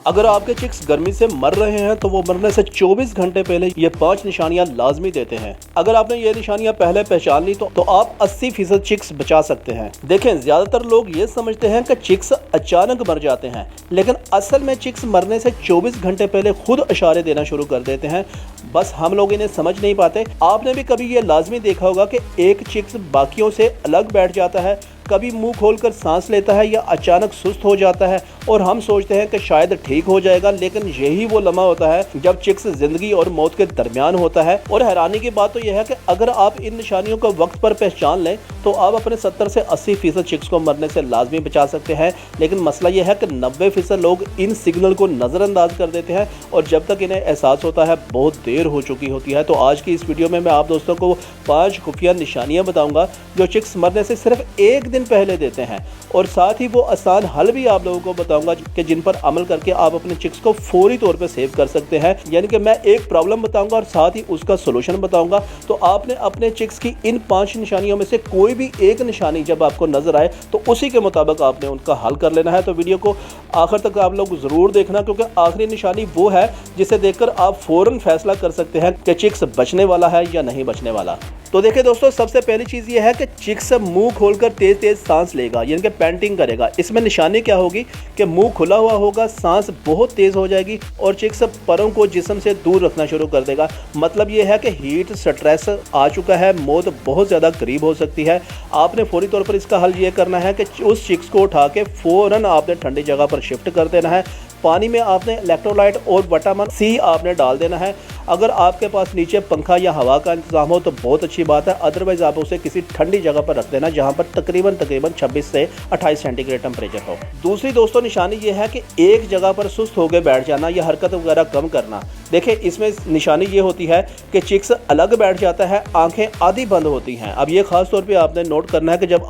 अगर आपके चिक्स गर्मी से मर रहे हैं तो वो मरने से 24 घंटे पहले ये 5 निशानियां लाजमी देते हैं। अगर आपने ये निशानियां पहले पहचान ली तो आप 80% चिक्स बचा सकते हैं। देखें, ज्यादातर लोग ये समझते हैं कि चिक्स अचानक मर जाते हैं, लेकिन असल में चिक्स मरने से 24 घंटे पहले खुद इशारे देना शुरू कर देते हैं। बस हम लोग इन्हें समझ नहीं पाते। आपने भी कभी ये लाजमी देखा होगा कि एक चिक्स बाकियों से अलग बैठ जाता है, कभी मुंह खोलकर सांस लेता है या अचानक सुस्त हो जाता है और हम सोचते हैं कि शायद ठीक हो जाएगा, लेकिन यही वो लम्हा होता है जब चिक्स जिंदगी और मौत के दरमियान होता है। और हैरानी की बात तो यह है कि अगर आप इन निशानियों को वक्त पर पहचान लें तो आप अपने 70 से 80% चिक्स को मरने से लाजमी बचा सकते हैं। लेकिन मसला यह है कि 90% लोग इन सिग्नल को नज़रअंदाज कर देते हैं और जब तक इन्हें एहसास होता है बहुत देर हो चुकी होती है। तो आज की इस वीडियो में मैं आप दोस्तों को 5 खुफिया निशानियां बताऊंगा जो चिक्स मरने से सिर्फ एक दिन पहले देते हैं, और साथ ही वो आसान हल भी आप लोगों को बताऊंगा कि जिन पर अमल करके आप अपने चिक्स को फौरी तौर पे सेव कर सकते हैं। यानी कि मैं एक प्रॉब्लम बताऊंगा और साथ ही उसका सोल्यूशन बताऊंगा। तो आपने अपने चिक्स की इन 5 निशानियों में से कोई भी एक निशानी जब आपको नजर आए तो उसी के मुताबिक आपने उनका हल कर लेना है। तो वीडियो को आखिर तक आप लोग जरूर देखना, क्योंकि आखिरी निशानी वो है जिसे देखकर आप फौरन फैसला कर सकते हैं कि चिक्स बचने वाला है या नहीं बचने वाला। तो देखिए दोस्तों, सबसे पहली चीज़ ये है कि चिक्स मुंह खोलकर तेज तेज सांस लेगा, यानी कि पैंटिंग करेगा। इसमें निशानी क्या होगी कि मुंह खुला हुआ होगा, सांस बहुत तेज हो जाएगी और चिक्स परों को जिस्म से दूर रखना शुरू कर देगा। मतलब ये है कि हीट स्ट्रेस आ चुका है, मौत बहुत ज़्यादा करीब हो सकती है। आपने फौरी तौर पर इसका हल ये करना है कि उस चिक्स को उठा के फ़ौरन आपने ठंडी जगह पर शिफ्ट कर देना है। पानी में आपने इलेक्ट्रोलाइट और विटामिन सी आपने डाल देना है। अगर आपके पास नीचे पंखा या हवा का इंतजाम हो तो बहुत अच्छी बात है, अदरवाइज आप उसे किसी ठंडी जगह पर रख देना जहां पर तकरीबन 26 से 28 सेंटीग्रेड टेम्परेचर हो। दूसरी दोस्तों निशानी ये है कि एक जगह पर सुस्त होकर बैठ जाना या हरकत वगैरह कम करना। देखिए, इसमें निशानी ये होती है कि चिक्स अलग बैठ जाता है, आंखें आधी बंद होती हैं। अब ये खास तौर पे आपने नोट करना है कि जब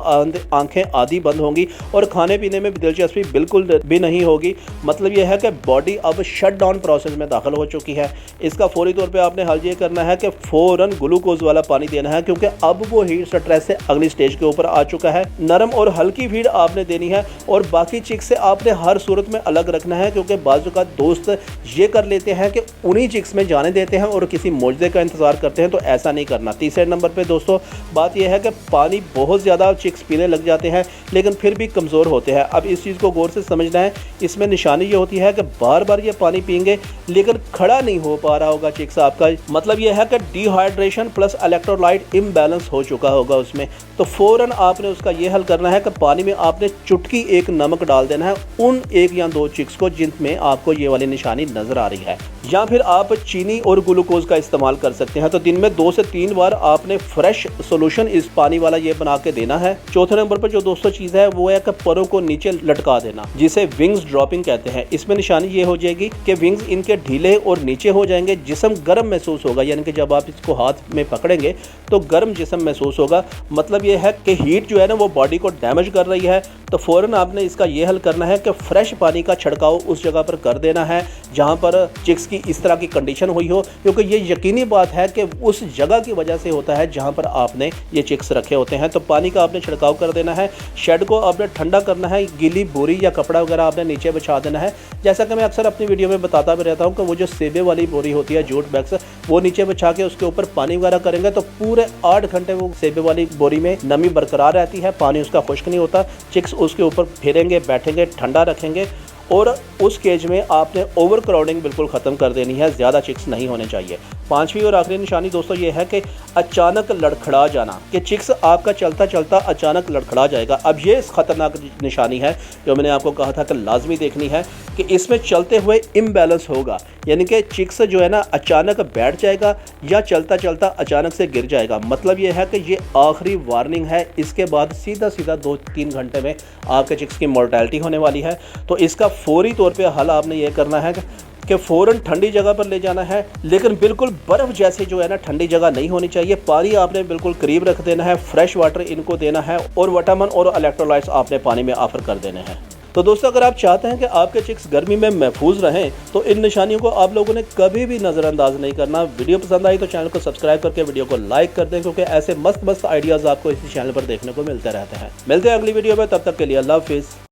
आंखें आधी बंद होंगी और खाने पीने में दिलचस्पी बिल्कुल भी नहीं होगी, मतलब ये है कि बॉडी अब शट डाउन प्रोसेस में दाखिल हो चुकी है। इसका फौरी तौर पे आपने हल ये करना है कि फौरन ग्लूकोज वाला पानी देना है, क्योंकि अब वो हीट स्ट्रेस से अगली स्टेज के ऊपर आ चुका है। नरम और हल्की फीड आपने देनी है और बाकी चिक्स से आपने हर सूरत में अलग रखना है, क्योंकि बाजू का दोस्त ये कर लेते हैं कि उन्हीं चिक्स में जाने देते हैं और किसी मौजज़े का इंतजार करते हैं, तो ऐसा नहीं करना। तीसरे नंबर पे दोस्तों बात यह है कि पानी बहुत ज़्यादा चिक्स पीने लग जाते हैं लेकिन फिर भी कमज़ोर होते हैं। अब इस चीज़ को गौर से समझना है। इसमें निशानी ये होती है कि बार बार ये पानी पिएंगे लेकिन खड़ा नहीं हो पा रहा होगा चिक्स आपका, मतलब यह है कि डिहाइड्रेशन प्लस इलेक्ट्रोलाइट इम्बैलेंस हो चुका होगा उसमें। तो फौरन आपने उसका ये हल करना है कि पानी में आपने चुटकी एक नमक डाल देना है उन 1 या 2 चिक्स को जिनमें आपको ये वाली निशानी नजर आ रही है, या फिर आप चीनी और ग्लूकोज का इस्तेमाल कर सकते हैं। तो दिन में 2 से 3 बार आपने फ्रेश सोल्यूशन इस पानी वाला ये बना के देना है। चौथे नंबर पर जो दोस्तों चीज़ है वो है कि परों को नीचे लटका देना, जिसे विंग्स ड्रॉपिंग कहते हैं। इसमें निशानी ये हो जाएगी कि विंग्स इनके ढीले और नीचे हो जाएंगे, जिस्म गर्म महसूस होगा, यानी कि जब आप इसको हाथ में पकड़ेंगे तो गर्म जिस्म महसूस होगा। मतलब ये है कि हीट जो है ना वो बॉडी को डैमेज कर रही है। तो फौरन आपने इसका ये हल करना है कि फ्रेश पानी का छिड़काव उस जगह पर कर देना है जहां पर चिक्स की इस तरह की कंडीशन हुई हो, क्योंकि ये यकीनी बात है कि उस जगह की वजह से होता है जहां पर आपने ये चिक्स रखे होते हैं। तो पानी का आपने छिड़काव कर देना है। शेड को आपने ठंडा करना है, गीली बोरी या कपड़ा वगैरह आपने नीचे बिछा देना है। जैसा कि मैं अक्सर अपनी वीडियो में बताता भी रहता हूँ कि वो जो सेबे वाली बोरी होती है, जूट बैग्स, वो नीचे बिछा के उसके ऊपर पानी वगैरह करेंगे तो पूरे 8 घंटे वो सेबे वाली बोरी में नमी बरकरार रहती है, पानी उसका खुश्क नहीं होता। चिक्स उसके ऊपर फिरेंगे, बैठेंगे, ठंडा रखेंगे। और उस केज में आपने ओवर क्राउडिंग बिल्कुल ख़त्म कर देनी है, ज़्यादा चिक्स नहीं होने चाहिए। 5वीं और आखिरी निशानी दोस्तों ये है कि अचानक लड़खड़ा जाना, कि चिक्स आपका चलता चलता अचानक लड़खड़ा जाएगा। अब ये ख़तरनाक निशानी है जो मैंने आपको कहा था कि लाजमी देखनी है, कि इसमें चलते हुए इम्बैलेंस होगा, यानी कि चिक्स जो है ना अचानक बैठ जाएगा या चलता चलता अचानक से गिर जाएगा। मतलब ये है कि ये आखिरी वार्निंग है, इसके बाद सीधा 2-3 घंटे में आपके चिक्स की मोर्टेलिटी होने वाली है। तो इसका फौरी तौर पे हल आपने ये करना है कि फ़ौरन ठंडी जगह पर ले जाना है, लेकिन बिल्कुल बर्फ़ जैसे जो है ना ठंडी जगह नहीं होनी चाहिए। पानी आपने बिल्कुल करीब रख देना है, फ्रेश वाटर इनको देना है और विटामिन और इलेक्ट्रोलाइट्स आपने पानी में ऑफर कर देने हैं। तो दोस्तों, अगर आप चाहते हैं कि आपके चिक्स गर्मी में महफूज रहें तो इन निशानियों को आप लोगों ने कभी भी नज़रअंदाज नहीं करना। वीडियो पसंद आई तो चैनल को सब्सक्राइब करके वीडियो को लाइक कर दें, क्योंकि ऐसे मस्त आइडियाज़ आपको इसी चैनल पर देखने को मिलते रहते हैं। मिलते हैं अगली वीडियो में, तब तक के लिए अल्लाह हाफिज़।